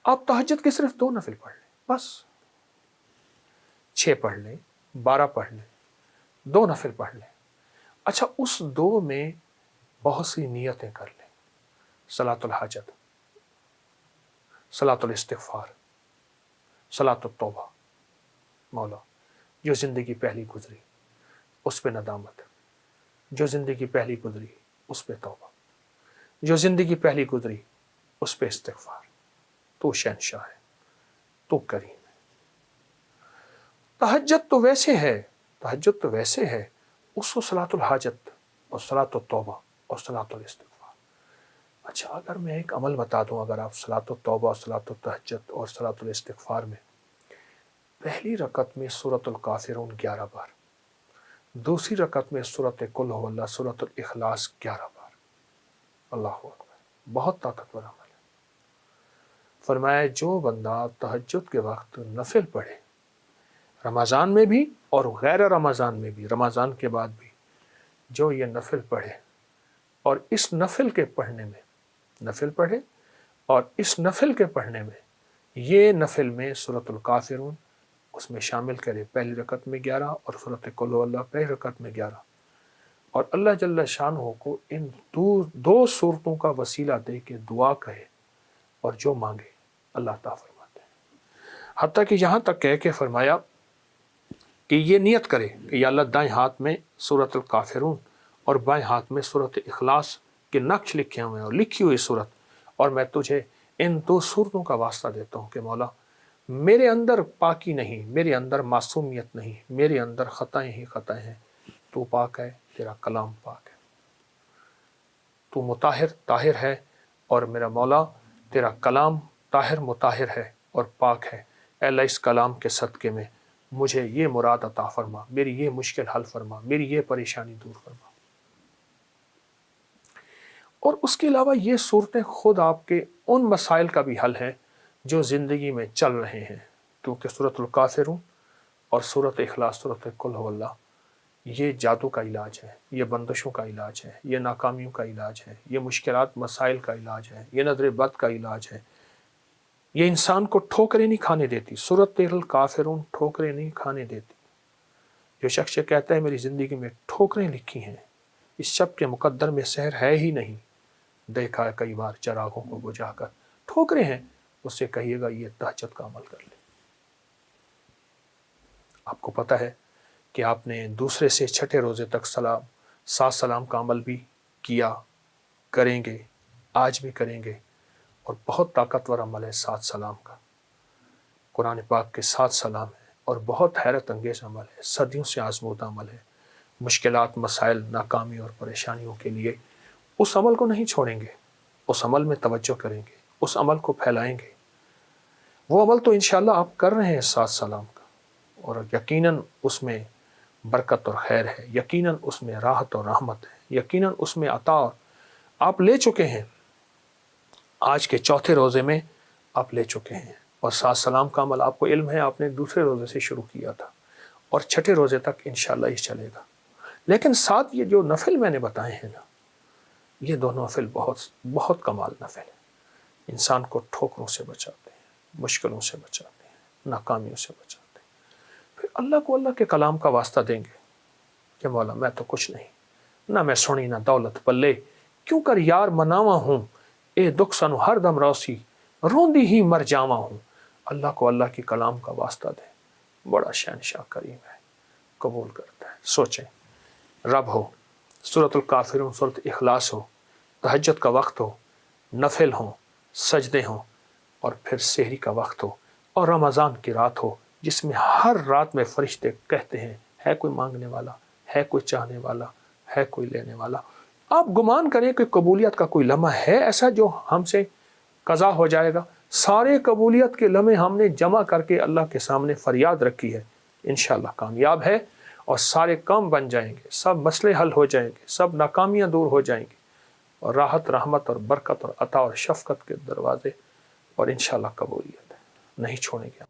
آپ تہجد کے صرف 2 نفل پڑھ لیں، بس 6 پڑھ لیں، 12 پڑھ لیں، 2 نفل پڑھ لیں۔ اچھا اس 2 میں بہت سی نیتیں کر لیں، صلاۃ الحاجت، صلاۃ الاستغفار، صلاۃ التوبہ۔ مولا جو زندگی پہلی گزری اس پہ ندامت، جو زندگی پہلی گزری اس پہ توبہ، جو زندگی پہلی گزری اس پہ استغفار۔ تو شہنشاہ ہے، تو کریم ہے۔ تہجد تو ویسے ہے، تہجد تو ویسے ہے، اس کو صلاۃ الحاجت اور صلاۃ التوبہ اور صلاۃ الاستغفار۔ اچھا اگر میں ایک عمل بتا دوں، اگر آپ صلاۃ التوبہ، صلاۃ التہجد اور صلاۃ الاستغفار میں پہلی رکعت میں سورۃ الکافرون 11 بار، دوسری رکعت میں سورۃ قل هو اللہ، سورۃ الاخلاص 11 بار، اللہ اکبر، بہت طاقتور عمل ہے۔ فرمایا جو بندہ تہجد کے وقت نفل پڑھے، رمضان میں بھی اور غیر رمضان میں بھی، رمضان کے بعد بھی، جو یہ نفل پڑھے اور اس نفل کے پڑھنے میں، نفل پڑھے اور اس نفل کے پڑھنے میں، یہ نفل میں سورۃ الکافرون اس میں شامل کرے، پہلی رکعت میں 11 اور سورۃ قل هو اللہ پہلی رکعت میں 11، اور اللہ جل شانہ کو ان 2 صورتوں کا وسیلہ دے کے دعا کہے اور جو مانگے اللہ تعالیٰ فرماتے ہیں۔ حتیٰ کہ یہاں تک کہہ کے فرمایا کہ یہ نیت کرے کہ یا اللہ دائیں ہاتھ میں سورۃ الکافرون اور بائیں ہاتھ میں سورۃ اخلاص کے نقش لکھے ہوئے ہیں اور لکھی ہوئی صورت، اور میں تجھے ان 2 صورتوں کا واسطہ دیتا ہوں کہ مولا میرے اندر پاکی نہیں، میرے اندر معصومیت نہیں، میرے اندر خطائیں ہی خطائیں ہیں، تو پاک ہے، تیرا کلام پاک ہے، تو مطہر طاہر ہے، اور میرا مولا تیرا کلام طاہر مطہر ہے اور پاک ہے۔ اے اللہ اس کلام کے صدقے میں مجھے یہ مراد عطا فرما، میری یہ مشکل حل فرما، میری یہ پریشانی دور فرما۔ اور اس کے علاوہ یہ صورتیں خود آپ کے ان مسائل کا بھی حل ہیں جو زندگی میں چل رہے ہیں، کیونکہ سورۃ الکافرون اور سورۃ اخلاص، سورۃ قل هو اللہ، یہ جادو کا علاج ہے، یہ بندشوں کا علاج ہے، یہ ناکامیوں کا علاج ہے، یہ مشکلات مسائل کا علاج ہے، یہ نظر بد کا علاج ہے، یہ انسان کو ٹھوکریں نہیں کھانے دیتی۔ سورۃ الکافرون ٹھوکریں نہیں کھانے دیتی۔ جو شخص کہتا ہے میری زندگی میں ٹھوکریں لکھی ہیں، اس شب کے مقدر میں سحر ہے ہی نہیں، دیکھا ہے کئی بار چراغوں کو بجھا کر، ٹھوکریں ہیں، اس سے کہیے گا یہ تہجد کا عمل کر لے۔ آپ کو پتہ ہے کہ آپ نے دوسرے سے چھٹے روزے تک 7 سلام کا عمل بھی کیا، کریں گے، آج بھی کریں گے، اور بہت طاقتور عمل ہے 7 سلام کا۔ قرآن پاک کے 7 سلام ہیں اور بہت حیرت انگیز عمل ہے، صدیوں سے آزمودہ عمل ہے۔ مشکلات، مسائل، ناکامی اور پریشانیوں کے لیے اس عمل کو نہیں چھوڑیں گے، اس عمل میں توجہ کریں گے، اس عمل کو پھیلائیں گے۔ وہ عمل تو انشاءاللہ آپ کر رہے ہیں 7 سلام کا، اور یقیناً اس میں برکت اور خیر ہے، یقیناً اس میں راحت اور رحمت ہے، یقیناً اس میں عطا آپ لے چکے ہیں۔ آج کے چوتھے روزے میں آپ لے چکے ہیں، اور 7 سلام کا عمل آپ کو علم ہے، آپ نے دوسرے روزے سے شروع کیا تھا، اور چھٹے روزے تک انشاءاللہ یہ چلے گا۔ لیکن ساتھ یہ جو نفل میں نے بتائے ہیں نا، یہ دونوں نفل بہت کمال نفل ہے، انسان کو ٹھوکروں سے بچاتے ہیں، مشکلوں سے بچاتے ہیں، ناکامیوں سے بچاتے ہیں۔ پھر اللہ کو اللہ کے کلام کا واسطہ دیں گے کہ مولا میں تو کچھ نہیں، نہ میں سنی نہ دولت پلے، کیوں کر یار مناواں ہوں، اے دکھ سنو ہر دم روسی، روندی ہی مر جاواں ہوں۔ اللہ کو اللہ کی کلام کا واسطہ دیں، بڑا شہنشاہ کریم ہے، قبول کرتا ہے۔ سوچیں، رب ہو، سورۃ الکافرون، سورۃ اخلاص ہو، تہجد کا وقت ہو، نفل ہوں، سجدے ہوں، اور پھر سحری کا وقت ہو، اور رمضان کی رات ہو جس میں ہر رات میں فرشتے کہتے ہیں ہے کوئی مانگنے والا، ہے کوئی چاہنے والا، ہے کوئی لینے والا۔ آپ گمان کریں کہ قبولیت کا کوئی لمحہ ہے ایسا جو ہم سے قضا ہو جائے گا؟ سارے قبولیت کے لمحے ہم نے جمع کر کے اللہ کے سامنے فریاد رکھی ہے، انشاءاللہ کامیاب ہے، اور سارے کام بن جائیں گے، سب مسئلے حل ہو جائیں گے، سب ناکامیاں دور ہو جائیں گی، اور راحت، رحمت اور برکت اور عطا اور شفقت کے دروازے، اور انشاءاللہ قبولیت ہے، نہیں چھوڑیں گے۔